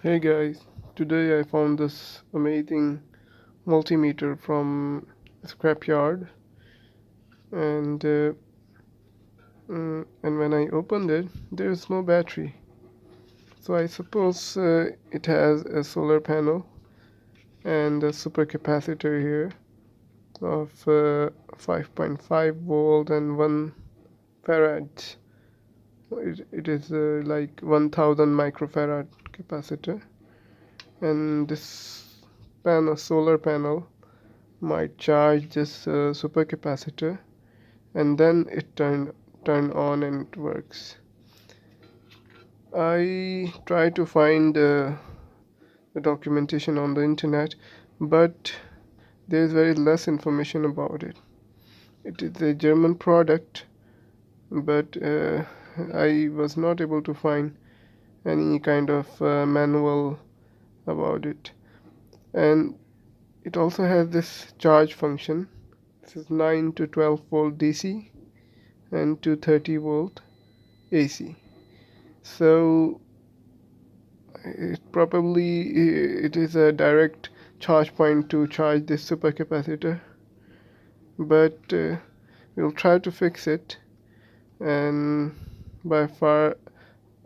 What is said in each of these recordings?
Hey guys, today I found this amazing multimeter from a scrapyard and and when I opened it there's no battery. So I suppose it has a solar panel and a supercapacitor here of 5.5 volt and 1 farad. It is like 1000 microfarad capacitor, and this solar panel might charge this supercapacitor, and then it turn on and it works. I try to find the documentation on the internet, but there is very less information about it. It is a German product, but I was not able to find any kind of manual about it. And it also has this charge function. This is 9 to 12 volt DC and 230 volt AC. So it is a direct charge point to charge this supercapacitor, but we'll try to fix it. And by far,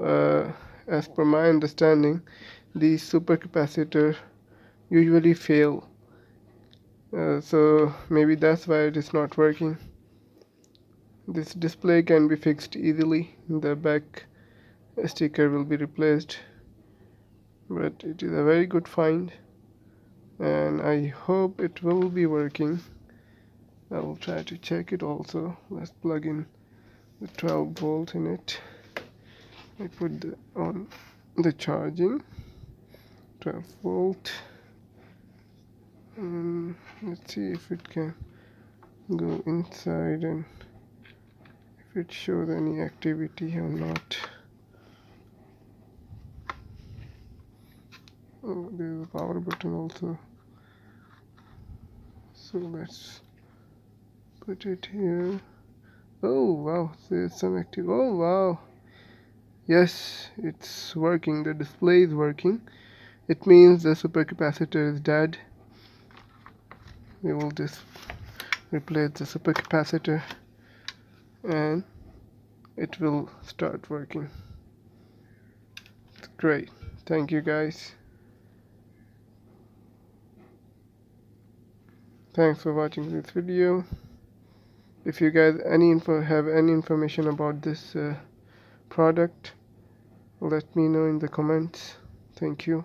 uh, as per my understanding, these supercapacitor usually fail. So maybe that's why it is not working. This display can be fixed easily. The back sticker will be replaced, but it is a very good find and I hope it will be working. I will try to check it also. Let's plug in the 12 volt in it. I put on the charging 12 volt, and let's see if it can go inside and if it shows any activity or not. Oh, there's a power button also, so let's put it here. Oh wow, there's some active. Oh wow, yes, it's working. The display is working. It means the supercapacitor is dead. We will just replace the supercapacitor and it will start working. It's great. Thank you guys. Thanks for watching this video. If you guys have any information about this product, let me know in the comments. Thank you.